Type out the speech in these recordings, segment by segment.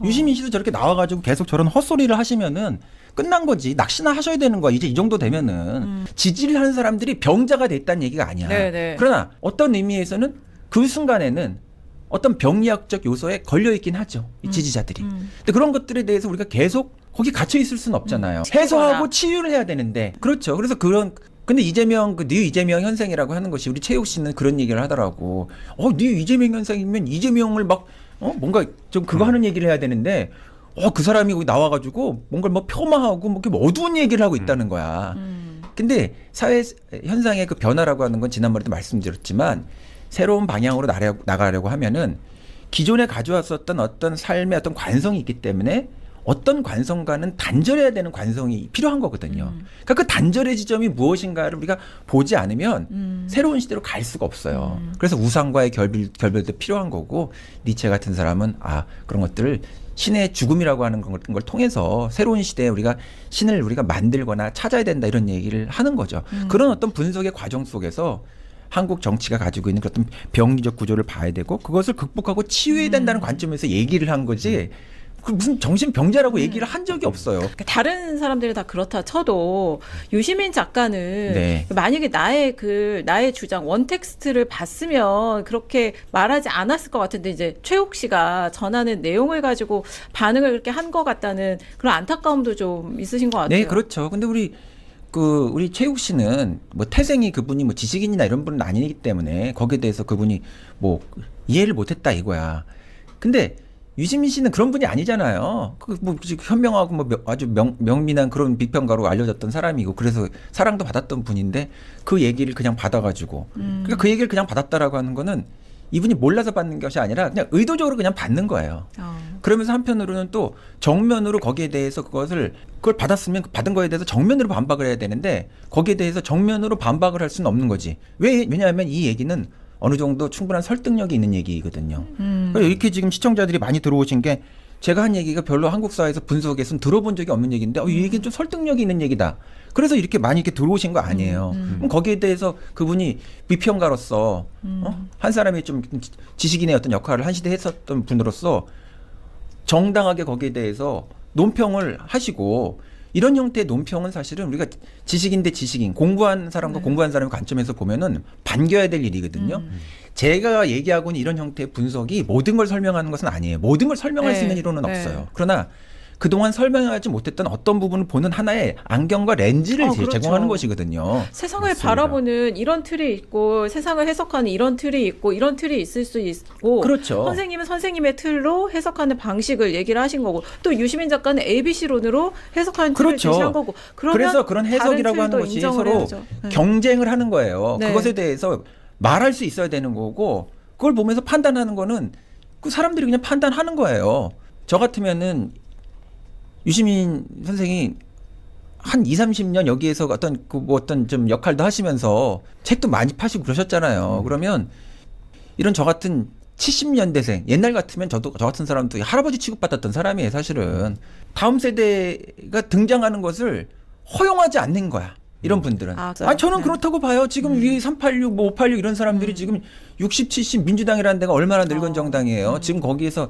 유시민 씨도 저렇게 나와가지고 계속 저런 헛소리를 하시면은 끝난 거지. 낚시나 하셔야 되는 거야. 이제 이 정도 되면은 지지를 하는 사람들이 병자가 됐다는 얘기가 아니야. 네네. 그러나 어떤 의미에서는 그 순간에는 어떤 병리학적 요소에 걸려 있긴 하죠. 이 지지자들이. 근데 그런 것들에 대해서 우리가 계속 거기 갇혀 있을 수는 없잖아요. 해소하고 치유를 해야 되는데. 그렇죠. 그래서 근데 이재명, 뉴 이재명 현상이라고 하는 것이 우리 최욱 씨는 그런 얘기를 하더라고. 뉴 이재명 현상이면 이재명을 뭔가 좀 그거 하는 얘기를 해야 되는데, 그 사람이 거기 나와가지고 뭔가 뭐 폄하하고 뭐 이렇게 어두운 얘기를 하고 있다는 거야. 근데 사회 현상의 그 변화라고 하는 건 지난번에도 말씀드렸지만 새로운 방향으로 나가려고 하면은 기존에 가져왔었던 어떤 삶의 어떤 관성이 있기 때문에 어떤 관성과는 단절해야 되는 관성이 필요한 거거든요. 그러니까 그 단절의 지점이 무엇인가를 우리가 보지 않으면 새로운 시대로 갈 수가 없어요. 그래서 우상과의 결별도 필요한 거고, 니체 같은 사람은 그런 것들을 신의 죽음이라고 하는 걸 통해서 새로운 시대에 신을 우리가 만들거나 찾아야 된다, 이런 얘기를 하는 거죠. 그런 어떤 분석의 과정 속에서 한국 정치가 가지고 있는 그런 병리적 구조를 봐야 되고 그것을 극복하고 치유해야 된다는 관점에서 얘기를 한 거지, 무슨 정신병자라고 얘기를 한 적이 없어요. 그러니까 다른 사람들이 다 그렇다 쳐도 유시민 작가는 네. 만약에 나의 주장 원텍스트를 봤으면 그렇게 말하지 않았을 것 같은데, 이제 최욱 씨가 전하는 내용을 가지고 반응을 그렇게 한 것 같다는 그런 안타까움도 좀 있으신 것 같아요. 네, 그렇죠. 근데 우리 최욱 씨는 뭐 태생이 그분이 뭐 지식인이나 이런 분은 아니기 때문에 거기에 대해서 그분이 뭐 이해를 못했다 이거야. 근데 유시민 씨는 그런 분이 아니잖아요. 현명하고 아주 명민한 그런 비평가로 알려졌던 사람이고, 그래서 사랑도 받았던 분인데 그 얘기를 그냥 받아가지고, 그러니까 그 얘기를 그냥 받았다라고 하는 거는 이분이 몰라서 받는 것이 아니라 그냥 의도적으로 그냥 받는 거예요. 그러면서 한편으로는 또 정면으로 거기에 대해서 그걸 받았으면 받은 거에 대해서 정면으로 반박을 해야 되는데 거기에 대해서 정면으로 반박을 할 수는 없는 거지. 왜냐하면 이 얘기는 어느 정도 충분한 설득력이 있는 얘기거든요. 이렇게 지금 시청자들이 많이 들어오신 게, 제가 한 얘기가 별로 한국 사회에서 분석에서는 들어본 적이 없는 얘기인데 이 얘기는 좀 설득력이 있는 얘기다. 그래서 이렇게 많이 이렇게 들어오신 거 아니에요. 그럼 거기에 대해서 그분이 비평가로서 한 사람이 좀 지식인의 어떤 역할을 한 시대 했었던 분으로서 정당하게 거기에 대해서 논평을 하시고, 이런 형태의 논평은 사실은 우리가 지식인 대 지식인, 공부한 사람과 공부한 사람의 관점에서 보면은 반겨야 될 일이거든요. 제가 얘기하고 있는 이런 형태의 분석이 모든 걸 설명하는 것은 아니에요. 모든 걸 설명할 수 있는 이론은 없어요. 그러나 그동안 설명하지 못했던 어떤 부분을 보는 하나의 안경과 렌즈를 그렇죠. 제공하는 것이거든요. 세상을 맞습니다. 바라보는 이런 틀이 있고, 세상을 해석하는 이런 틀이 있고, 이런 틀이 있을 수 있고, 그렇죠. 선생님은 선생님의 틀로 해석하는 방식을 얘기를 하신 거고, 또 유시민 작가는 ABC론으로 해석하는 틀을 그렇죠. 제시한 거고, 그래서 그런 다른 해석이라고 하는 틀도 것이 인정을 서로 해야죠. 경쟁을 하는 거예요. 네. 그것에 대해서 말할 수 있어야 되는 거고, 그걸 보면서 판단하는 거는 그 사람들이 그냥 판단하는 거예요. 저 같으면은 유시민 선생이 한 20-30년 여기에서 어떤 좀 역할도 하시면서 책도 많이 파시고 그러셨잖아요. 그러면 이런 저 같은 70년대생, 옛날 같으면 저 같은 사람도 할아버지 취급받았던 사람이에요, 사실은. 다음 세대가 등장하는 것을 허용하지 않는 거야, 이런 분들은. 저는 그렇다고 봐요. 지금 이 386, 586 이런 사람들이 지금 60, 70 민주당이라는 데가 얼마나 늙은 정당이에요. 지금 거기에서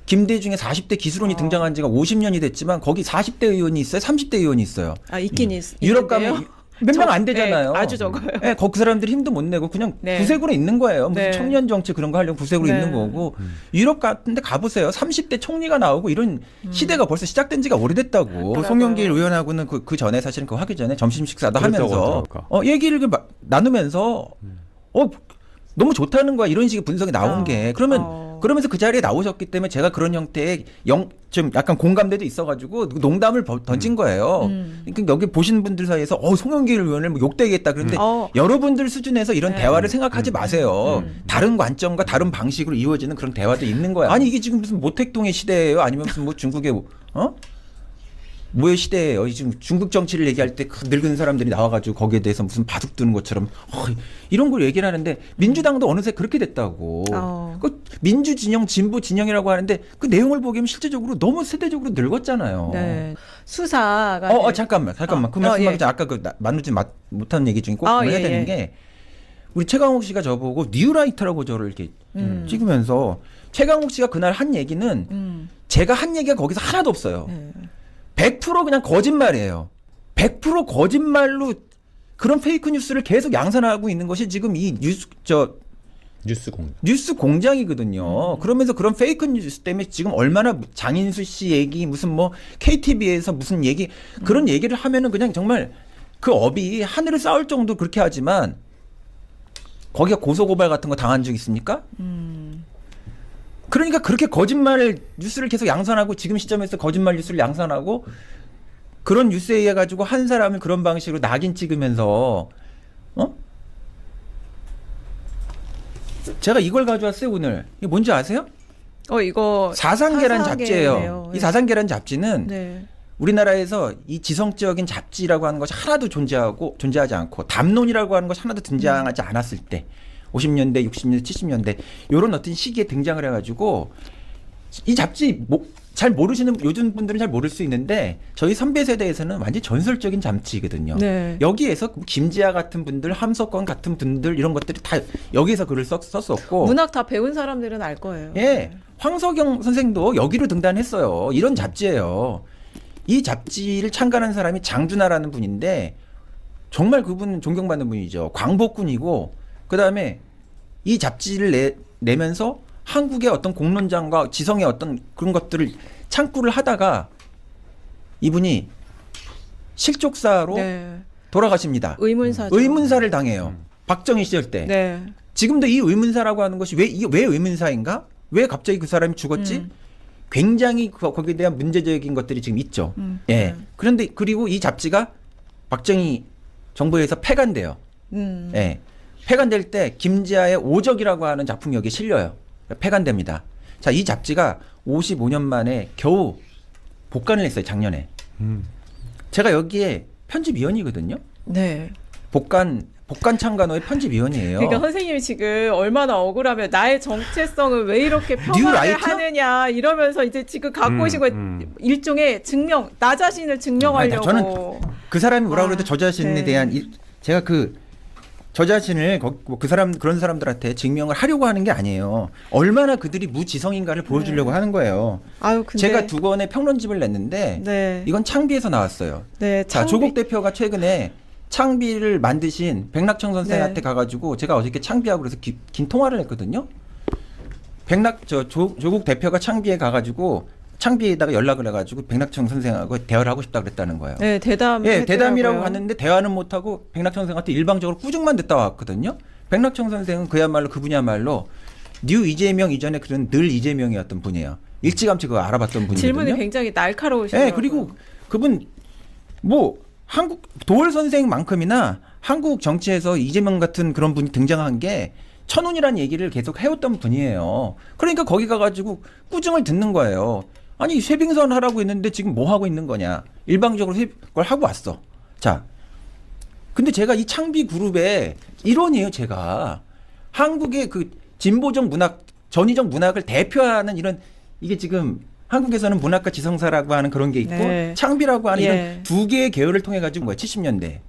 김대중의 40대 기술원이 등장한 지가 50년이 됐지만 거기 40대 의원이 있어요, 30대 의원이 있어요. 있긴 유럽 가면 몇 명 안 되잖아요. 네, 아주 적어요. 네, 그 사람들이 힘도 못 내고 그냥 구색으로 있는 거예요. 무슨 청년 정치 그런 거 하려고 구색으로 있는 거고. 유럽 같은 데 가보세요. 30대 총리가 나오고 이런 시대가 벌써 시작된 지가 오래됐다고. 송영길 의원하고는 그 전에 사실은 그 하기 전에 점심 식사도 하면서 얘기를 얘기를 나누면서 너무 좋다는 거야. 이런 식의 분석이 나온 게. 그러면서 그 자리에 나오셨기 때문에 제가 그런 형태의 좀 약간 공감대도 있어가지고 농담을 던진 거예요. 그러니까 여기 보시는 분들 사이에서 송영길 의원을 뭐 욕되겠다. 그런데 여러분들 수준에서 이런 대화를 생각하지 마세요. 다른 관점과 다른 방식으로 이루어지는 그런 대화도 있는 거야. 아니 이게 지금 무슨 모택동의 시대예요? 아니면 무슨 뭐 중국의 뭐의 시대예요? 지금 중국 정치를 얘기할 때 그 늙은 사람들이 나와가지고 거기에 대해서 무슨 바둑 두는 것처럼 이런 걸 얘기를 하는데, 민주당도 어느새 그렇게 됐다고. 그 민주 진영, 진보 진영이라고 하는데 그 내용을 보기에는 실제적으로 너무 세대적으로 늙었잖아요. 네. 수사가 잠깐만. 그 말씀하기 전에 아까 나누지 못한 얘기 중에 꼭 해야 되는 게, 우리 최강욱 씨가 저보고 뉴라이터라고 저를 이렇게 찍으면서 최강욱 씨가 그날 한 얘기는 제가 한 얘기가 거기서 하나도 없어요. 100% 그냥 거짓말이에요. 100% 거짓말로 그런 페이크 뉴스를 계속 양산하고 있는 것이 지금 이 뉴스 공장이거든요. 그러면서 그런 페이크 뉴스 때문에 지금 얼마나 장인수 씨 얘기 무슨 뭐 KTV에서 무슨 얘기 그런 얘기를 하면은 그냥 정말 그 업이 하늘을 쌓을 정도 그렇게 하지만 거기가 고소고발 같은 거 당한 적 있습니까? 그러니까 그렇게 거짓말 뉴스를 계속 양산하고 지금 시점에서 거짓말 뉴스를 양산하고 그런 뉴스에 의해 가지고 한 사람을 그런 방식으로 낙인 찍으면서 제가 이걸 가져왔어요 오늘. 이게 뭔지 아세요? 이거 사상계란 사상계네요. 잡지예요. 네. 이 사상계란 잡지는 네. 우리나라에서 이 지성적인 잡지라고 하는 것이 하나도 존재하지 않고 담론이라고 하는 것이 하나도 등장하지 않았을 때 50년대, 60년대, 70년대 이런 어떤 시기에 등장을 해가지고 이 잡지 잘 모르시는 요즘 분들은 잘 모를 수 있는데 저희 선배 세대에서는 완전 전설적인 잡지거든요. 네. 여기에서 김지아 같은 분들, 함석권 같은 분들 이런 것들이 다 여기에서 글을 썼었고 문학 다 배운 사람들은 알 거예요. 예, 황석영 선생도 여기로 등단했어요. 이런 잡지예요. 이 잡지를 창간한 사람이 장준하라는 분인데 정말 그분은 존경받는 분이죠. 광복군이고 그다음에 이 잡지를 내면서 한국의 어떤 공론장과 지성의 어떤 그런 것들을 창구를 하다가 이분이 실족사로 네. 돌아가십니다. 의문사죠. 의문사를 당해요. 박정희 시절 때. 네. 지금도 이 의문사라고 하는 것이 이게 왜 의문사인가? 왜 갑자기 그 사람이 죽었지? 굉장히 거기에 대한 문제적인 것들이 지금 있죠. 예. 그런데 그리고 이 잡지가 박정희 정부에서 폐간돼요. 예. 폐간될 때 김지아의 오적이라고 하는 작품이 여기에 실려요. 폐간됩니다. 자, 이 잡지가 55년 만에 겨우 복간을 했어요, 작년에. 제가 여기에 편집위원이거든요. 네. 복간 창간호의 편집위원이에요. 그러니까 선생님이 지금 얼마나 억울하면 나의 정체성을 왜 이렇게 폄하를 뉴라이터? 하느냐 이러면서 이제 지금 갖고 오신 거 일종의 증명, 나 자신을 증명하려고. 저는 그 사람이 뭐라 그래도 저 자신에 네. 대한 제가 저 자신을 그런 사람들한테 증명을 하려고 하는 게 아니에요. 얼마나 그들이 무지성인가를 보여주려고 하는 거예요. 아유, 근데 제가 2권의 평론집을 냈는데 네. 이건 창비에서 나왔어요. 네, 자, 조국 대표가 최근에 창비를 만드신 백낙청 선생한테 네. 가가지고 제가 어저께 창비하고 그래서 긴 통화를 했거든요. 조국 대표가 창비에 가가지고 창비에다가 연락을 해가지고 백낙청 선생하고 대화를 하고 싶다 그랬다는 거예요. 네, 대담. 예, 대담이라고 갔는데 대화는 못하고 백낙청 선생한테 일방적으로 꾸중만 듣다 왔거든요. 백낙청 선생은 그분이야말로 뉴 이재명 이전에 그런 늘 이재명이었던 분이에요. 일찌감치 그거 알아봤던 분이거든요. 질문이 굉장히 날카로우시더라고요. 예, 그리고 그분 한국 도월 선생만큼이나 한국 정치에서 이재명 같은 그런 분이 등장한 게 천운이라는 얘기를 계속 해왔던 분이에요. 그러니까 거기 가가지고 꾸중을 듣는 거예요. 아니 쇄빙선 하라고 했는데 지금 뭐 하고 있는 거냐. 일방적으로 그걸 하고 왔어. 자, 근데 제가 이 창비 그룹의 일원이에요. 제가 한국의 그 진보적 문학, 전위적 문학을 대표하는 이게 지금 한국에서는 문학과 지성사라고 하는 그런 게 있고 네. 창비라고 하는 예. 이런 두 개의 계열을 통해 가지고 거예요. 70년대.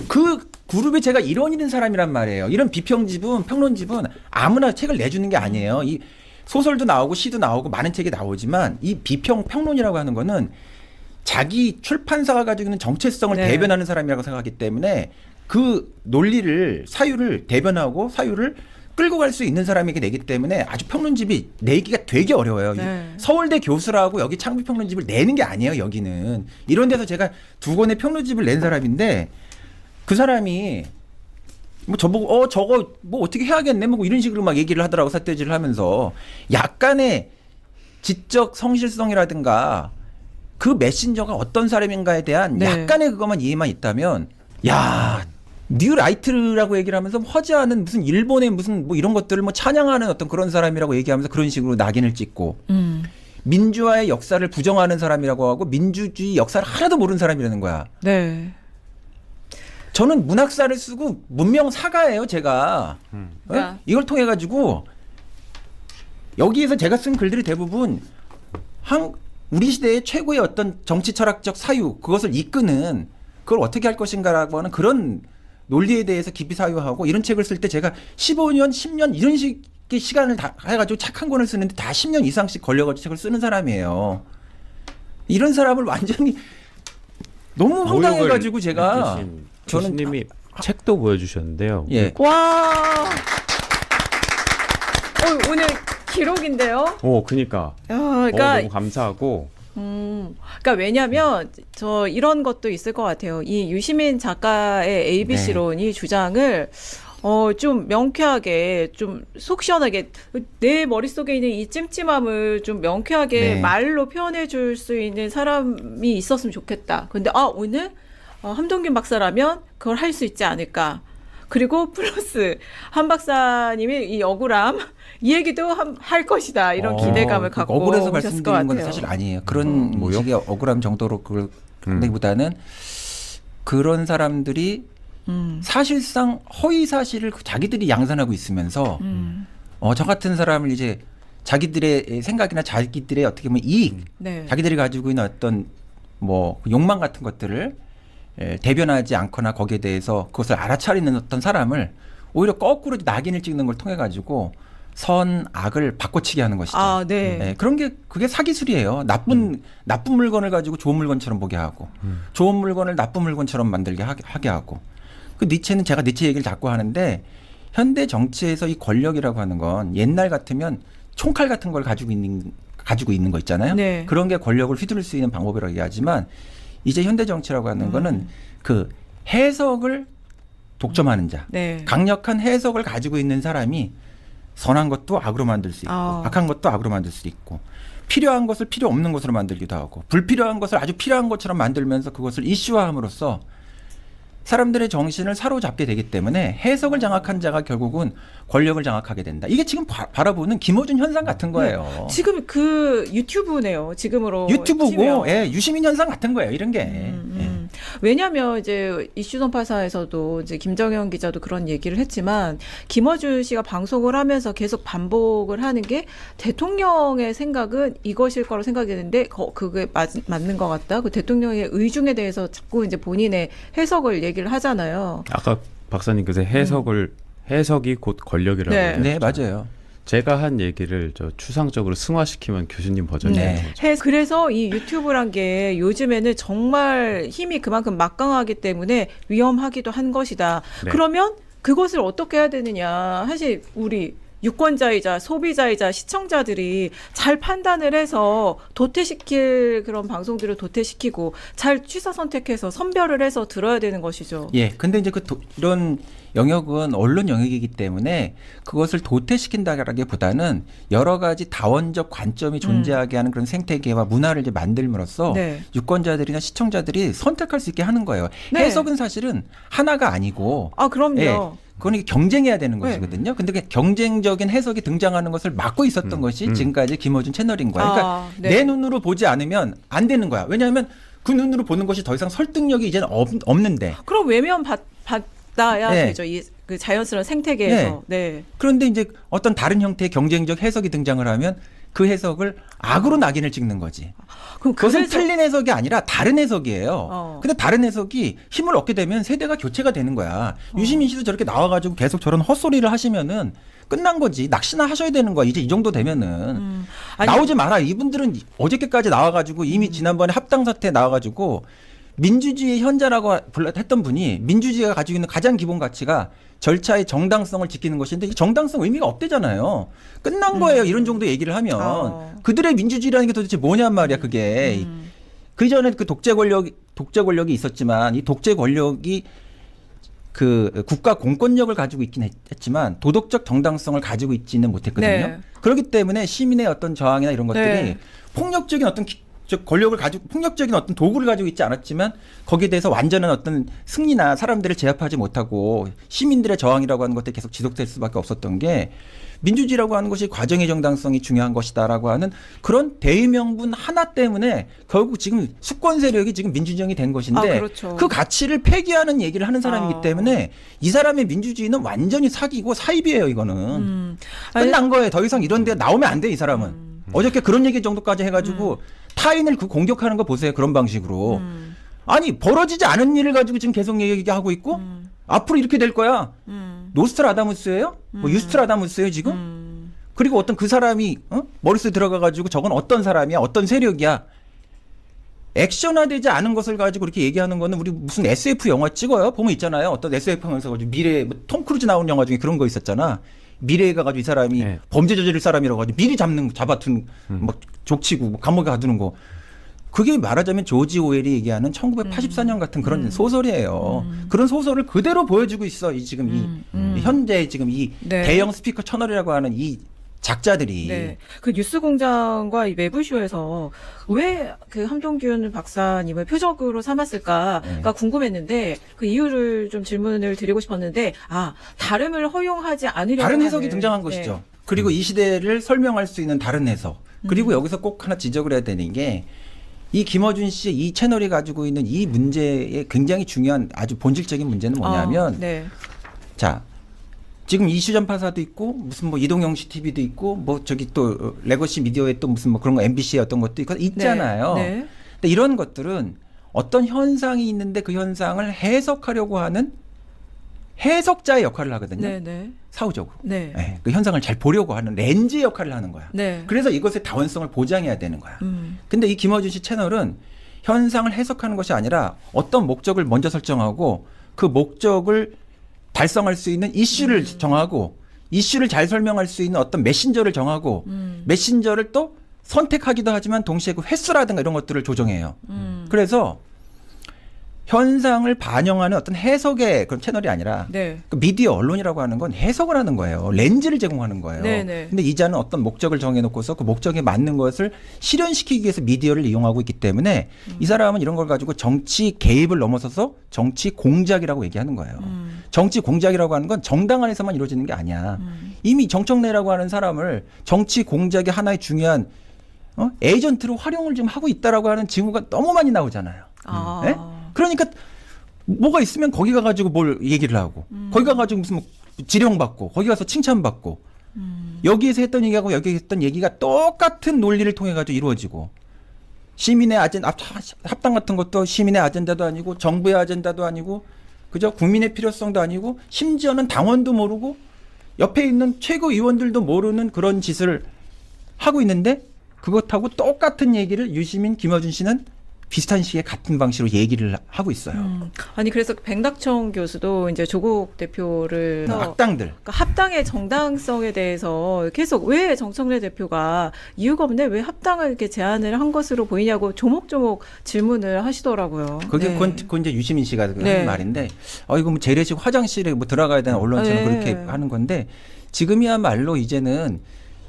그 그룹에 제가 일원이 된 사람이란 말이에요. 이런 비평집은 평론집은 아무나 책을 내주는 게 아니에요. 이 소설도 나오고 시도 나오고 많은 책이 나오지만 이 평론이라고 하는 거는 자기 출판사가 가지고 있는 정체성을 네. 대변하는 사람이라고 생각하기 때문에 그 논리를 사유를 대변하고 사유를 끌고 갈 수 있는 사람에게 내기 때문에 아주 평론집이 내기가 되게 어려워요. 네. 서울대 교수라고 여기 창비 평론집을 내는 게 아니에요. 여기는 이런 데서 제가 2권의 평론집을 낸 사람인데 그 사람이 저보고 저거 어떻게 해야겠네 뭐 이런 식으로 막 얘기를 하더라고. 삿대질을 하면서 약간의 지적 성실성이라든가 그 메신저가 어떤 사람인가에 대한 네. 약간의 그것만 이해만 있다면 뉴라이트라고 얘기를 하면서 허지않은 무슨 일본의 무슨 뭐 이런 것들을 찬양하는 어떤 그런 사람이라고 얘기하면서 그런 식으로 낙인을 찍고 민주화의 역사를 부정하는 사람이라고 하고 민주주의 역사를 하나도 모르는 사람이라는 거야. 네. 저는 문학사를 쓰고 문명사가예요, 제가. 그러니까. 이걸 통해 가지고 여기에서 제가 쓴 글들이 대부분 우리 시대의 최고의 어떤 정치 철학적 사유, 그것을 이끄는 그걸 어떻게 할 것인가라고 하는 그런 논리에 대해서 깊이 사유하고 이런 책을 쓸 때 제가 15년, 10년 이런 식의 시간을 다 해가지고 책 한 권을 쓰는데 다 10년 이상씩 걸려가지고 책을 쓰는 사람이에요. 이런 사람을 완전히 너무 황당해가지고 제가 저는 교수님이 책도 보여주셨는데요. 예. 와. 오늘 기록인데요. 그니까. 그러니까 너무 감사하고. 그러니까 왜냐면 저 이런 것도 있을 것 같아요. 이 유시민 작가의 ABC론이 주장을 좀 명쾌하게 좀 속 시원하게 내 머릿속에 있는 이 찜찜함을 좀 명쾌하게 네. 말로 표현해 줄 수 있는 사람이 있었으면 좋겠다. 근데 오늘 함동균 박사라면 그걸 할 수 있지 않을까. 그리고 플러스 한 박사님이 이 억울함 이 얘기도 할 것이다. 이런 기대감을 갖고 억울해서 오셨을 것 말씀드리는 건 같아요. 사실 아니에요. 그런 뭐요? 식의 억울함 정도로 그걸 보다는 그런 사람들이 사실상 허위 사실을 자기들이 양산하고 있으면서 저 같은 사람을 이제 자기들의 생각이나 자기들의 어떻게 보면 이익, 네. 자기들이 가지고 있는 어떤 뭐 욕망 같은 것들을 대변하지 않거나 거기에 대해서 그것을 알아차리는 어떤 사람을 오히려 거꾸로 낙인을 찍는 걸 통해 가지고 선 악을 바꿔치기 하는 것이죠. 네. 그런 게 그게 사기술이에요. 나쁜 물건을 가지고 좋은 물건처럼 보게 하고 좋은 물건을 나쁜 물건처럼 만들게 하게 하고. 그 니체는 제가 니체 얘기를 자꾸 하는데 현대 정치에서 이 권력이라고 하는 건 옛날 같으면 총칼 같은 걸 가지고 있는 거 있잖아요. 네. 그런 게 권력을 휘두를 수 있는 방법이라고 얘기하지만 이제 현대 정치라고 하는 거는 그 해석을 독점하는 자, 네. 강력한 해석을 가지고 있는 사람이 선한 것도 악으로 만들 수 있고 악한 것도 악으로 만들 수 있고 필요한 것을 필요 없는 것으로 만들기도 하고 불필요한 것을 아주 필요한 것처럼 만들면서 그것을 이슈화함으로써 사람들의 정신을 사로잡게 되기 때문에 해석을 장악한 자가 결국은 권력을 장악하게 된다. 이게 지금 바라보는 김어준 현상 같은 거예요. 지금 그 유튜브네요. 지금으로 유튜브고 치면. 유시민 현상 같은 거예요. 이런 게. 왜냐하면 이제 이슈 전파사에서도 이제 김정현 기자도 그런 얘기를 했지만 김어준 씨가 방송을 하면서 계속 반복을 하는 게 대통령의 생각은 이것일 거라고 생각했는데 그게 맞는 것 같다. 그 대통령의 의중에 대해서 자꾸 이제 본인의 해석을 얘기를 하잖아요. 아까 박사님께서 해석이 곧 권력이라고 네. 하셨죠. 네, 맞아요. 제가 한 얘기를 추상적으로 승화시키면 교수님 버전이 네. 되는 거죠. 그래서 이 유튜브란 게 요즘에는 정말 힘이 그만큼 막강하기 때문에 위험하기도 한 것이다. 네. 그러면 그것을 어떻게 해야 되느냐. 사실 우리 유권자이자 소비자이자 시청자들이 잘 판단을 해서 도태시킬 그런 방송들을 도태시키고 잘 취사 선택해서 선별을 해서 들어야 되는 것이죠. 예. 근데 이제 이런 영역은 언론 영역이기 때문에 그것을 도태시킨다라기보다는 여러 가지 다원적 관점이 존재하게 하는 그런 생태계와 문화를 이제 만들므로써 네. 유권자들이나 시청자들이 선택할 수 있게 하는 거예요. 네. 해석은 사실은 하나가 아니고 그럼요. 예, 그건 경쟁해야 되는 네. 것이거든요. 근데 그 경쟁적인 해석이 등장하는 것을 막고 있었던 것이 지금까지 김어준 채널인 거야. 그러니까 네. 내 눈으로 보지 않으면 안 되는 거야. 왜냐하면 그 눈으로 보는 것이 더 이상 설득력이 이제는 없는데. 그럼 외면 받아야 네. 되죠. 그 자연스러운 생태계에서. 네. 그런데 이제 어떤 다른 형태의 경쟁적 해석이 등장을 하면 그 해석을 악으로 낙인을 찍는 거지. 그럼 그것은 그래서 틀린 해석이 아니라 다른 해석이에요. 근데 다른 해석이 힘을 얻게 되면 세대가 교체가 되는 거야. 유시민 씨도 저렇게 나와가지고 계속 저런 헛소리를 하시면은 끝난 거지. 낚시나 하셔야 되는 거야. 이제 이 정도 되면은. 아니, 나오지 마라. 이분들은 어저께까지 나와가지고 이미 지난번에 합당 사태 나와가지고 민주주의의 현자라고 했던 분이 민주주의가 가지고 있는 가장 기본 가치가 절차의 정당성을 지키는 것인데 이 정당성 의미가 없대잖아요. 끝난 거예요. 이런 정도 얘기를 하면 그들의 민주주의라는 게 도대체 뭐냔 말이야. 그게 그 전에 그 독재 권력이 있었지만 이 독재 권력이 그 국가 공권력을 가지고 있긴 했지만 도덕적 정당성을 가지고 있지는 못했거든요. 네. 그렇기 때문에 시민의 어떤 저항이나 이런 것들이 네. 폭력적인 어떤 즉 권력을 가지고 폭력적인 어떤 도구를 가지고 있지 않았지만 거기에 대해서 완전한 어떤 승리나 사람들을 제압하지 못하고 시민들의 저항이라고 하는 것들이 계속 지속될 수밖에 없었던 게 민주주의라고 하는 것이 과정의 정당성이 중요한 것이다라고 하는 그런 대의명분 하나 때문에 결국 지금 수권 세력이 지금 민주정이 된 것인데 그렇죠. 그 가치를 폐기하는 얘기를 하는 사람이기 때문에 이 사람의 민주주의는 완전히 사기고 사입이에요. 이거는 끝난 거예요. 더 이상 이런 데 나오면 안 돼 이 사람은. 어저께 그런 얘기 정도까지 해가지고 타인을 공격하는 거 보세요. 그런 방식으로. 아니 벌어지지 않은 일을 가지고 지금 계속 얘기하고 있고 앞으로 이렇게 될 거야. 노스트라다무스예요? 뭐 유스트라다무스예요 지금? 그리고 어떤 그 사람이 머릿속에 들어가가지고 저건 어떤 사람이야, 어떤 세력이야. 액션화되지 않은 것을 가지고 이렇게 얘기하는 거는 우리 무슨 SF 영화 찍어요? 보면 있잖아요. 어떤 SF 하면서 미래 톰 크루즈 나온 영화 중에 그런 거 있었잖아. 미래에 가가지고 이 사람이 네. 범죄 저지를 사람이라고 가지고 미리 잡아둔 막 족치고 뭐 감옥에 가두는 거. 그게 말하자면 조지 오웰이 얘기하는 1984년 같은 그런 소설이에요. 그런 소설을 그대로 보여주고 있어. 이 지금 이 현재 지금 이 네. 대형 스피커 채널이라고 하는 이 작자들이 네. 그 뉴스공장과 이 매부쇼에서 왜 그 함동균 박사님을 표적으로 삼았을까가 궁금했는데 그 이유를 좀 질문을 드리고 싶었는데 다름을 허용하지 않으려고 다른 해석이 하는, 등장한 것이죠. 그리고 이 시대를 설명할 수 있는 다른 해석. 그리고 여기서 꼭 하나 지적을 해야 되는 게 이 김어준 씨의 이 채널이 가지고 있는 이 문제의 굉장히 중요한 아주 본질적인 문제는 뭐냐면 네. 자 지금 이슈 전파사도 있고 무슨 뭐 이동영 씨 TV도 있고 뭐 저기 또 레거시 미디어에 또 무슨 뭐 그런 거 MBC의 어떤 것도 있잖아요. 네. 근데 이런 것들은 어떤 현상이 있는데 그 현상을 해석하려고 하는 해석자의 역할을 하거든요. 네. 네. 사후적으로. 네. 네, 그 현상을 잘 보려고 하는 렌즈의 역할을 하는 거야. 네. 그래서 이것의 다원성을 보장해야 되는 거야. 근데 이 김어준 씨 채널은 현상을 해석하는 것이 아니라 어떤 목적을 먼저 설정하고 그 목적을 달성할 수 있는 이슈를 정하고 이슈를 잘 설명할 수 있는 어떤 메신저를 정하고 메신저를 또 선택하기도 하지만 동시에 그 횟수라든가 이런 것들을 조정해요. 그래서 현상을 반영하는 어떤 해석의 그런 채널이 아니라 네. 그 미디어 언론이라고 하는 건 해석을 하는 거예요. 렌즈를 제공하는 거예요. 네네. 근데 이자는 어떤 목적을 정해놓고서 그 목적에 맞는 것을 실현시키기 위해서 미디어를 이용하고 있기 때문에 이 사람은 이런 걸 가지고 정치 개입을 넘어서서 정치 공작이라고 얘기하는 거예요. 정치 공작이라고 하는 건 정당 안에서만 이루어지는 게 아니야. 이미 정청래라고 하는 사람을 정치 공작의 하나의 중요한 에이전트로 활용을 지금 하고 있다라고 하는 징후가 너무 많이 나오잖아요. 네? 그러니까 뭐가 있으면 거기 가가지고 뭘 얘기를 하고 거기 가가지고 무슨 뭐 지령받고 거기 가서 칭찬받고 여기에서 했던 얘기하고 여기 했던 얘기가 똑같은 논리를 통해 가지고 이루어지고 시민의 합당 같은 것도 시민의 아젠다도 아니고 정부의 아젠다도 아니고 그죠? 국민의 필요성도 아니고 심지어는 당원도 모르고 옆에 있는 최고위원들도 모르는 그런 짓을 하고 있는데 그것하고 똑같은 얘기를 유시민, 김어준 씨는 비슷한 시기에 같은 방식으로 얘기를 하고 있어요. 아니 그래서 백낙청 교수도 이제 조국 대표를 악당들. 그러니까 합당의 정당성에 대해서 계속 왜 정청래 대표가 이유가 없네 왜 합당을 이렇게 제안을 한 것으로 보이냐고 조목조목 질문을 하시더라고요. 그게 네. 그건 이제 유시민 씨가 네. 하는 말인데 이거 뭐 재래식 화장실에 뭐 들어가야 되는 언론처럼 네. 그렇게 하는 건데 지금이야말로 이제는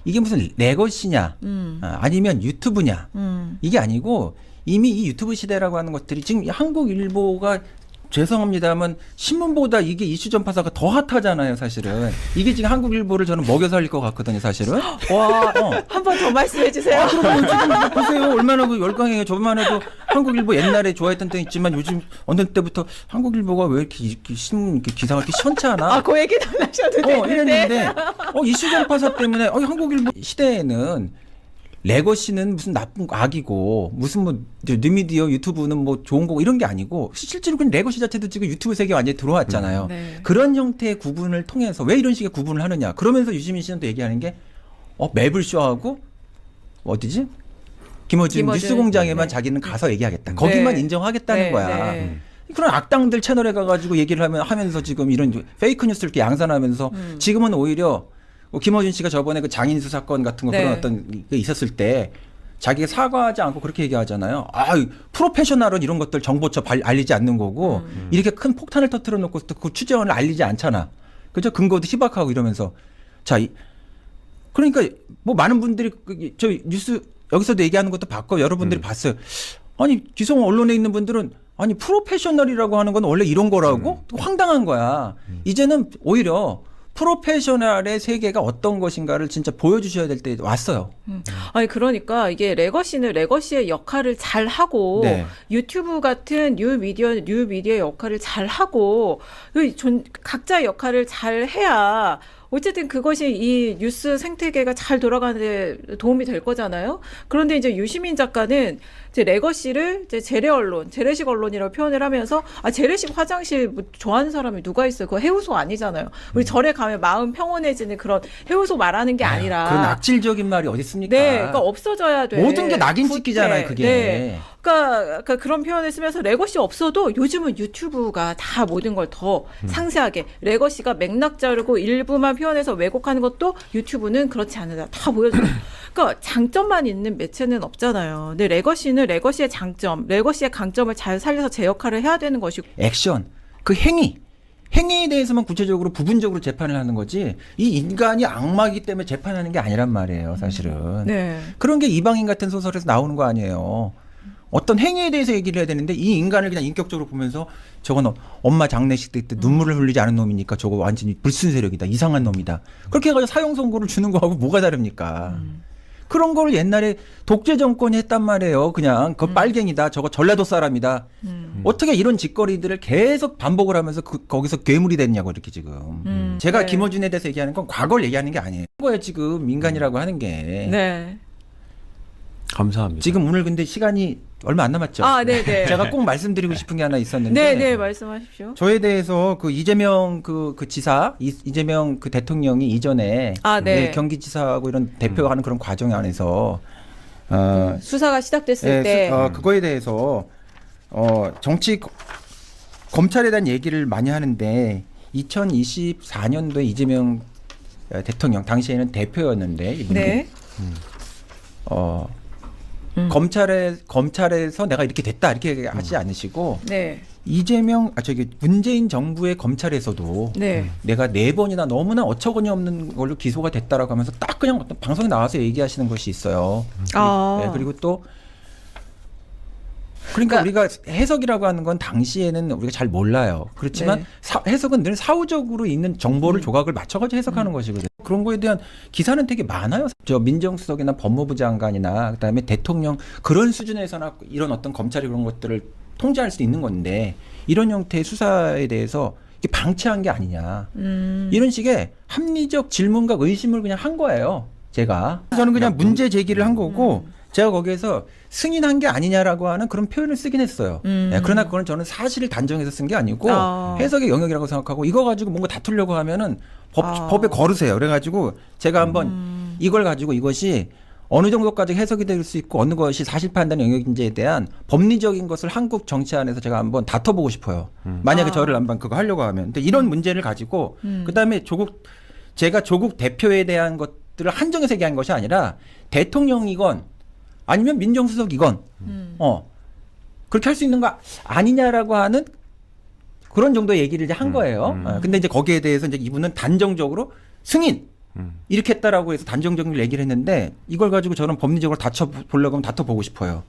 이게 무슨 레거시냐 아니면 유튜브냐 이게 아니고 이미 이 유튜브 시대라고 하는 것들이 지금 한국일보가 죄송합니다만 신문보다 이게 이슈 전파사가 더 핫하잖아요, 사실은. 이게 지금 한국일보를 저는 먹여 살릴 것 같거든요, 사실은. 와, 한 번 더 말씀해 주세요. 그럼 지금 보세요, 얼마나 그 열광해요. 저만 해도 한국일보 옛날에 좋아했던 때 있지만 요즘 어느 때부터 한국일보가 왜 이렇게 기사가 이렇게 시원찮아? 그 얘기 달라셔도 되는데. 이랬는데 이슈 전파사 때문에 한국일보 시대에는 레거시는 무슨 나쁜 악이고 무슨 뭐 뉴미디어 유튜브는 뭐 좋은 거고 이런 게 아니고 실제로 그냥 레거시 자체도 지금 유튜브 세계에 완전히 들어왔잖아요. 네. 그런 형태의 구분을 통해서 왜 이런 식의 구분을 하느냐. 그러면서 유시민 씨는 또 얘기하는 게 매블쇼하고 어디지? 김어준 뉴스공장에만 네. 자기는 가서 얘기하겠다. 거기만 네. 인정하겠다는 네. 거야. 네. 그런 악당들 채널에 가가지고 얘기를 하면서 지금 이런 페이크 뉴스를 이렇게 양산하면서 지금은 오히려 김어준 씨가 저번에 그 장인수 사건 같은 거 네. 그런 어떤 게 있었을 때 자기가 사과하지 않고 그렇게 얘기하잖아요. 프로페셔널은 이런 것들 정보처 알리지 않는 거고 이렇게 큰 폭탄을 터뜨려 놓고 그 취재원을 알리지 않잖아. 그죠? 근거도 희박하고 이러면서 그러니까 뭐 많은 분들이 저 뉴스 여기서도 얘기하는 것도 봤고 여러분들이 봤어요. 아니 기성 언론에 있는 분들은 아니 프로페셔널이라고 하는 건 원래 이런 거라고 황당한 거야. 이제는 오히려 프로페셔널의 세계가 어떤 것인가를 진짜 보여주셔야 될 때 왔어요. 아니 그러니까 이게 레거시는 레거시의 역할을 잘 하고 네. 유튜브 같은 뉴미디어의 역할을 잘 하고 각자의 역할을 잘 해야 어쨌든 그것이 이 뉴스 생태계가 잘 돌아가는데 도움이 될 거잖아요. 그런데 이제 유시민 작가는 이제 레거시를 이제 재래 언론, 재래식 언론이라고 표현을 하면서 재래식 화장실 뭐 좋아하는 사람이 누가 있어요? 그거 해우소 아니잖아요. 우리 절에 가면 마음 평온해지는 그런 해우소 말하는 게 아니라 그런 악질적인 말이 어디 있습니까? 네, 그러니까 없어져야 돼. 모든 게 낙인 굿대. 찍기잖아요, 그게. 네. 그러니까 그런 표현을 쓰면서 레거시 없어도 요즘은 유튜브가 다 모든 걸 더 상세하게 레거시가 맥락 자르고 일부만 표현해서 왜곡하는 것도 유튜브는 그렇지 않으다 다 보여줘요. 그러니까 장점만 있는 매체는 없잖아요. 근데 레거시는 레거시의 장점, 레거시의 강점을 잘 살려서 제 역할을 해야 되는 것이고. 액션, 그 행위에 대해서만 구체적으로 부분적으로 재판을 하는 거지 이 인간이 악마이기 때문에 재판하는 게 아니란 말이에요, 사실은. 네. 그런 게 이방인 같은 소설에서 나오는 거 아니에요. 어떤 행위에 대해서 얘기를 해야 되는데 이 인간을 그냥 인격적으로 보면서 저건 엄마 장례식 때 눈물을 흘리지 않은 놈이니까 저거 완전히 불순 세력이다, 이상한 놈이다. 그렇게 해가지고 사형 선고를 주는 거하고 뭐가 다릅니까? 그런 걸 옛날에 독재 정권이 했단 말이에요. 그냥 그 빨갱이다, 저거 전라도 사람이다. 어떻게 이런 짓거리들을 계속 반복을 하면서 거기서 괴물이 됐냐고 이렇게 지금. 제가 네. 김어준에 대해서 얘기하는 건 과거를 얘기하는 게 아니에요. 그거에 지금 민간이라고 하는 게. 네. 감사합니다. 지금 오늘 근데 시간이 얼마 안 남았죠. 네네. 제가 꼭 말씀드리고 싶은 게 하나 있었는데. 네네, 말씀하십시오. 저에 대해서 그 이재명 그 지사, 이재명 그 대통령이 이전에 네. 경기지사하고 이런 대표하는 그런 과정 안에서 수사가 시작됐을 때. 그거에 대해서 정치 검찰에 대한 얘기를 많이 하는데 2024년도에 이재명 대통령 당시에는 대표였는데 이분이 네. 검찰에서 내가 이렇게 됐다 이렇게 하지 않으시고 네. 문재인 정부의 검찰에서도 네. 내가 4번이나 너무나 어처구니 없는 걸로 기소가 됐다라고 하면서 딱 그냥 어떤 방송에 나와서 얘기하시는 것이 있어요. 네, 그리고 또 그러니까 우리가 해석이라고 하는 건 당시에는 우리가 잘 몰라요. 그렇지만 네. 해석은 늘 사후적으로 있는 정보를 조각을 맞춰가지고 해석하는 것이거든요. 그런 거에 대한 기사는 되게 많아요. 저 민정수석이나 법무부 장관이나 그다음에 대통령 그런 수준에서나 이런 어떤 검찰이 그런 것들을 통제할 수 있는 건데 이런 형태의 수사에 대해서 이게 방치한 게 아니냐. 이런 식의 합리적 질문과 의심을 그냥 한 거예요. 제가. 저는 그냥 문제 제기를 한 거고 제가 거기에서 승인한 게 아니냐라고 하는 그런 표현을 쓰긴 했어요. 네, 그러나 그건 저는 사실을 단정해서 쓴 게 아니고 해석의 영역이라고 생각하고 이거 가지고 뭔가 다투려고 하면은 법에 거르세요. 그래가지고 제가 한번 이걸 가지고 이것이 어느 정도까지 해석이 될 수 있고 어느 것이 사실 판단 영역인지에 대한 법리적인 것을 한국 정치 안에서 제가 한번 다퉈보고 싶어요. 만약에 저를 한번 그거 하려고 하면. 근데 이런 문제를 가지고 그다음에 제가 조국 대표에 대한 것들을 한정해서 얘기한 것이 아니라 대통령이건 아니면 민정수석이건 그렇게 할 수 있는 거 아니냐라고 하는 그런 정도의 얘기를 이제 한 거예요. 근데 이제 거기에 대해서 이제 이분은 단정적으로 승인 이렇게 했다라고 해서 단정적으로 얘기를 했는데 이걸 가지고 저는 법리적으로 다퉈보려고 하면 다퉈보고 싶어요.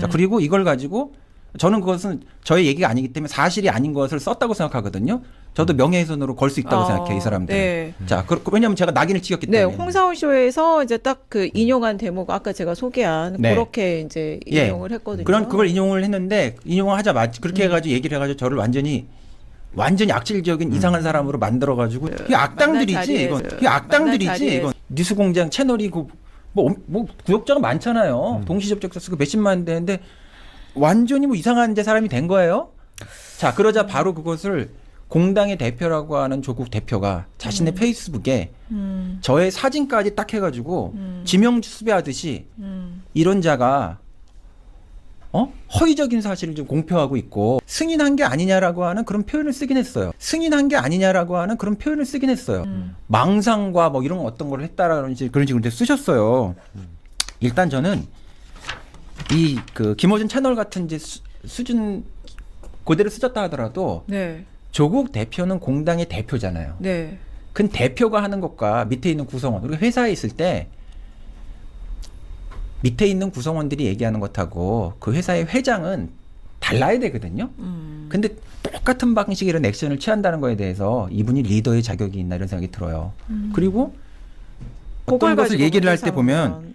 자, 그리고 이걸 가지고 저는 그것은 저의 얘기가 아니기 때문에 사실이 아닌 것을 썼다고 생각하거든요. 저도 명예훼손으로 걸 수 있다고 생각해요, 이 사람들. 네. 자, 왜냐하면 제가 낙인을 찍었기 네, 때문에. 홍사훈 쇼에서 이제 딱 그 인용한 대목 아까 제가 소개한 그렇게 이제 인용을 했거든요. 그걸 인용을 했는데 인용을 하자마자 그렇게 해가지고 얘기를 해가지고 저를 완전히 악질적인 이상한 사람으로 만들어가지고 이게 악당들이지 이건. 이게 악당들이지 이건. 뉴스공장 채널이 뭐 구독자가 많잖아요. 동시 접촉자 수가 몇십만 되는데 완전히 뭐 이상한 사람이 된 거예요. 자, 그러자 바로 그것을 공당의 대표라고 하는 조국 대표가 자신의 페이스북에 저의 사진까지 딱 해가지고 지명 수배하듯이 이런 자가 허위적인 사실을 좀 공표하고 있고 승인한 게 아니냐라고 하는 그런 표현을 쓰긴 했어요. 승인한 게 아니냐라고 하는 그런 표현을 쓰긴 했어요. 망상과 뭐 이런 어떤 걸 했다라는 그런 식으로 쓰셨어요. 일단 저는 이 김어준 채널 같은 이제 수준 그대로 쓰셨다 하더라도 네. 조국 대표는 공당의 대표잖아요. 네. 그 대표가 하는 것과 밑에 있는 구성원, 우리가 회사에 있을 때 밑에 있는 구성원들이 얘기하는 것하고 그 회사의 회장은 달라야 되거든요. 근데 똑같은 방식의 이런 액션을 취한다는 거에 대해서 이분이 리더의 자격이 있나 이런 생각이 들어요. 그리고 어떤 것을 얘기를 할 때 보면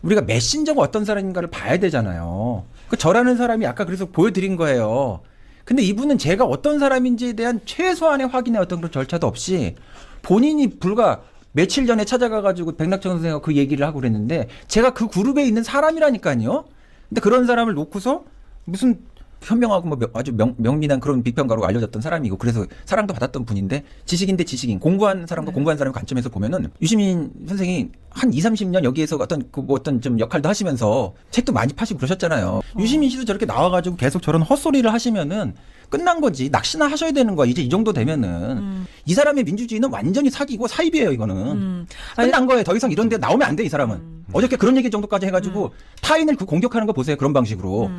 우리가 메신저가 어떤 사람인가를 봐야 되잖아요. 저라는 사람이 아까 그래서 보여드린 거예요. 근데 이분은 제가 어떤 사람인지에 대한 최소한의 확인의 어떤 그런 절차도 없이 본인이 불과 며칠 전에 찾아가가지고 백낙천 선생하고 그 얘기를 하고 그랬는데 제가 그 그룹에 있는 사람이라니까요. 근데 그런 사람을 놓고서 무슨 현명하고 뭐 아주 명민한 그런 비평가로 알려졌던 사람이고 그래서 사랑도 받았던 분인데 지식인데 지식인 공부한 사람과 공부한 사람의 관점에서 보면은 유시민 선생이 한 2, 30년 여기에서 어떤 좀 역할도 하시면서 책도 많이 파시고 그러셨잖아요. 유시민 씨도 저렇게 나와가지고 계속 저런 헛소리를 하시면은 끝난 거지. 낚시나 하셔야 되는 거야. 이제 이 정도 되면은 이 사람의 민주주의는 완전히 사기고 사입이에요. 이거는 끝난 거예요. 더 이상 이런 데 나오면 안 돼. 이 사람은 어저께 그런 얘기 정도까지 해가지고 타인을 그 공격하는 거 보세요. 그런 방식으로.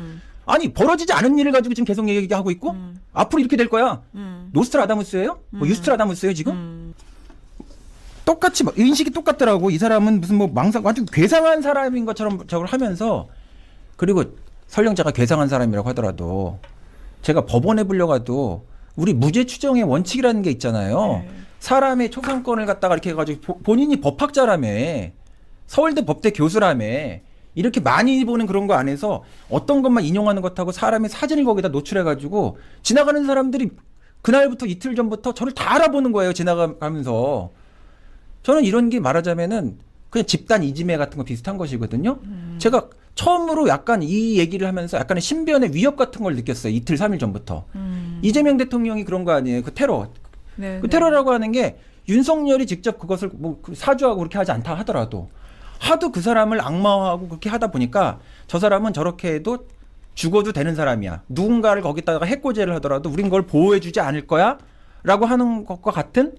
아니 벌어지지 않은 일을 가지고 지금 계속 얘기하고 있고 앞으로 이렇게 될 거야. 노스트라다무스예요? 뭐 유스트라다무스예요 지금? 똑같이 막 인식이 똑같더라고. 이 사람은 무슨 뭐 망상 아주 괴상한 사람인 것처럼 저걸 하면서 그리고 설령 제가 괴상한 사람이라고 하더라도 제가 법원에 불려가도 우리 무죄 추정의 원칙이라는 게 있잖아요. 사람의 초상권을 갖다가 이렇게 해가지고 본인이 법학자라며 서울대 법대 교수라며 이렇게 많이 보는 그런 거 안에서 어떤 것만 인용하는 것하고 사람의 사진을 거기다 노출해가지고 지나가는 사람들이 그날부터 이틀 전부터 저를 다 알아보는 거예요. 지나가면서. 저는 이런 게 말하자면은 그냥 집단 이지매 같은 거 비슷한 것이거든요. 제가 처음으로 약간 이 얘기를 하면서 약간의 신변의 위협 같은 걸 느꼈어요. 이틀, 3일 전부터. 이재명 대통령이 그런 거 아니에요. 그 테러. 네, 그 테러라고 하는 게 윤석열이 직접 그것을 뭐 사주하고 그렇게 하지 않다 하더라도 하도 그 사람을 악마화하고 그렇게 하다 보니까 저 사람은 저렇게 해도 죽어도 되는 사람이야. 누군가를 거기다가 해코지를 하더라도 우린 그걸 보호해주지 않을 거야? 라고 하는 것과 같은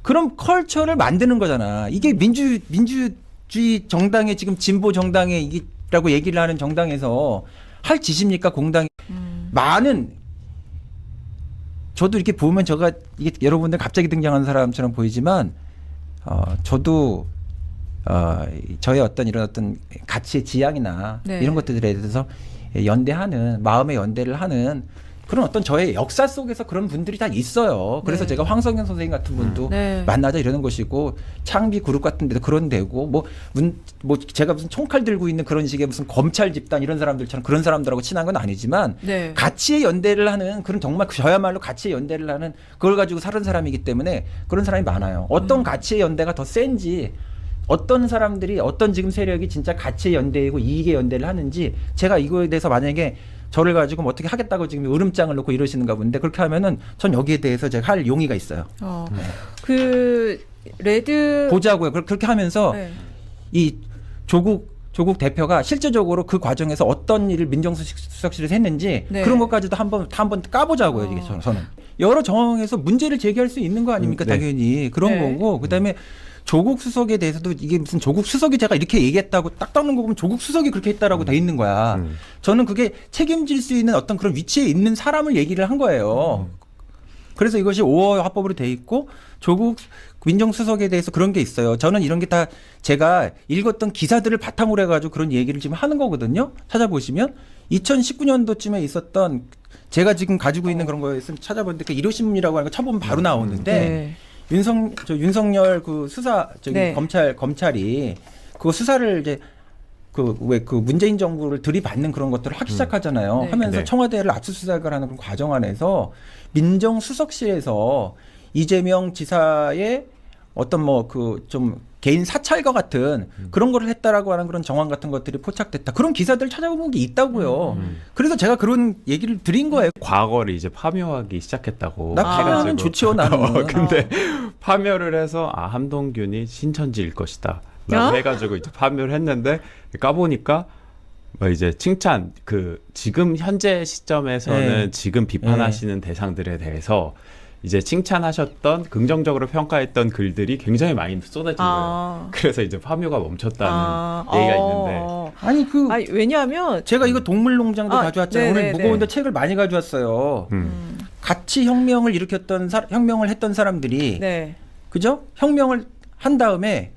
그런 컬처를 만드는 거잖아. 이게 민주주의 정당의 지금 진보 정당의 이라고 얘기를 하는 정당에서 할 짓입니까? 공당이. 많은 저도 이렇게 보면 제가 이게 여러분들 갑자기 등장한 사람처럼 보이지만 저도 저의 어떤 이런 어떤 가치의 지향이나 네. 이런 것들에 대해서 연대하는 마음의 연대를 하는 그런 어떤 저의 역사 속에서 그런 분들이 다 있어요. 그래서 네. 제가 황성현 선생님 같은 분도 네. 만나자 이러는 것이고 창비 그룹 같은 데도 그런 데고 뭐 제가 무슨 총칼 들고 있는 그런 식의 무슨 검찰 집단 이런 사람들처럼 그런 사람들하고 친한 건 아니지만 네. 가치의 연대를 하는 그런 정말 저야말로 가치의 연대를 하는 그걸 가지고 사는 사람이기 때문에 그런 사람이 많아요. 어떤 가치의 연대가 더 센지 어떤 사람들이 어떤 지금 세력이 진짜 가치의 연대이고 이익의 연대를 하는지 제가 이거에 대해서 만약에 저를 가지고 뭐 어떻게 하겠다고 지금 으름장을 놓고 이러시는가 본데 그렇게 하면은 전 여기에 대해서 제가 할 용의가 있어요. 그 레드 보자고요. 그렇게 하면서 네. 이 조국 대표가 실제적으로 그 과정에서 어떤 일을 민정수석실에서 했는지 네. 그런 것까지도 한번 까보자고요. 이게 저는 여러 정황에서 문제를 제기할 수 있는 거 아닙니까? 네. 당연히 그런 네. 거고 그다음에 조국 수석에 대해서도 이게 무슨 조국 수석이 제가 이렇게 얘기했다고 딱 닦는 거 보면 조국 수석이 그렇게 했다라고 돼 있는 거야. 저는 그게 책임질 수 있는 어떤 그런 위치에 있는 사람을 얘기를 한 거예요. 그래서 이것이 5호 화법으로 돼 있고 조국 민정수석에 대해서 그런 게 있어요. 저는 이런 게 다 제가 읽었던 기사들을 바탕으로 해가지고 그런 얘기를 지금 하는 거거든요. 찾아보시면 2019년도쯤에 있었던 제가 지금 가지고 있는 그런 거에서 찾아보는데 그 일요신문이라고 하는 거 쳐보면 바로 나오는데 네. 윤석열 그 수사 네. 검찰이 그 수사를 이제 그 문재인 정부를 들이받는 그런 것들을 하기 시작하잖아요. 네. 하면서 네. 청와대를 압수수색을 하는 그런 과정 안에서 민정수석실에서 이재명 지사의 어떤 뭐 그 좀 개인 사찰과 같은 그런 거를 했다라고 하는 그런 정황 같은 것들이 포착됐다. 그런 기사들 찾아보는 게 있다고요. 그래서 제가 그런 얘기를 드린 거예요. 과거를 이제 파묘하기 시작했다고. 나 파면은 해가지고. 좋지요, 나는. 근데 파묘를 해서 함동균이 신천지일 것이다. 라고 해가지고 이제 파묘를 했는데 까보니까 뭐 이제 칭찬 지금 현재 시점에서는 네. 지금 비판하시는 대상들에 대해서 이제 칭찬하셨던 긍정적으로 평가했던 글들이 굉장히 많이 쏟아진 거예요. 그래서 이제 파묘가 멈췄다는 얘기가 있는데 아니 왜냐하면 제가 이거 동물농장도 가져왔잖아요. 오늘 네네네. 무거운데 책을 많이 가져왔어요. 같이 혁명을 일으켰던 혁명을 했던 사람들이 네. 그죠? 혁명을 한 다음에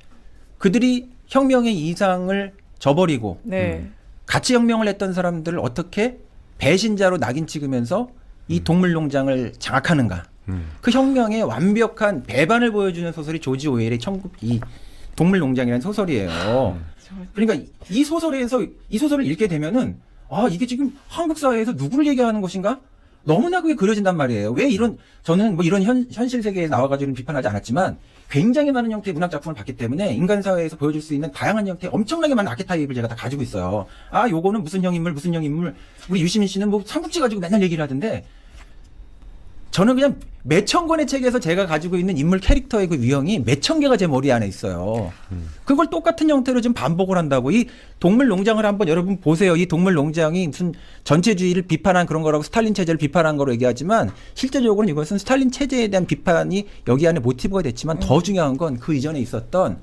그들이 혁명의 이상을 저버리고 네. 같이 혁명을 했던 사람들을 어떻게 배신자로 낙인 찍으면서 이 동물농장을 장악하는가? 그 혁명의 완벽한 배반을 보여주는 소설이 조지 오웰의 이 동물농장이라는 소설이에요. 그러니까 이 소설을 읽게 되면은 이게 지금 한국 사회에서 누구를 얘기하는 것인가? 너무나 그게 그려진단 말이에요. 왜 이런 저는 뭐 이런 현실 세계에 나와가지고 비판하지 않았지만 굉장히 많은 형태의 문학 작품을 봤기 때문에 인간 사회에서 보여줄 수 있는 다양한 형태의 엄청나게 많은 아키타입을 제가 다 가지고 있어요. 아, 요거는 무슨 형 인물, 무슨 형 인물. 우리 유시민 씨는 뭐 삼국지 가지고 맨날 얘기를 하던데 저는 그냥 몇천 권의 책에서 제가 가지고 있는 인물 캐릭터의 그 유형이 몇천 개가 제 머리 안에 있어요. 그걸 똑같은 형태로 지금 반복을 한다고. 이 동물 농장을 한번 여러분 보세요. 이 동물 농장이 무슨 전체주의를 비판한 그런 거라고 스탈린 체제를 비판한 거로 얘기하지만 실제적으로는 이것은 스탈린 체제에 대한 비판이 여기 안에 모티브가 됐지만 더 중요한 건 그 이전에 있었던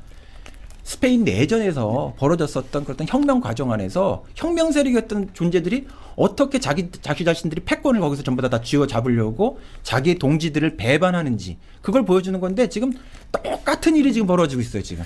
스페인 내전에서 벌어졌었던 그런 혁명 과정 안에서 혁명 세력이었던 존재들이 어떻게 자기 자신들이 패권을 거기서 전부 다 쥐어 잡으려고 자기의 동지들을 배반하는지 그걸 보여주는 건데 지금 똑같은 일이 지금 벌어지고 있어요, 지금.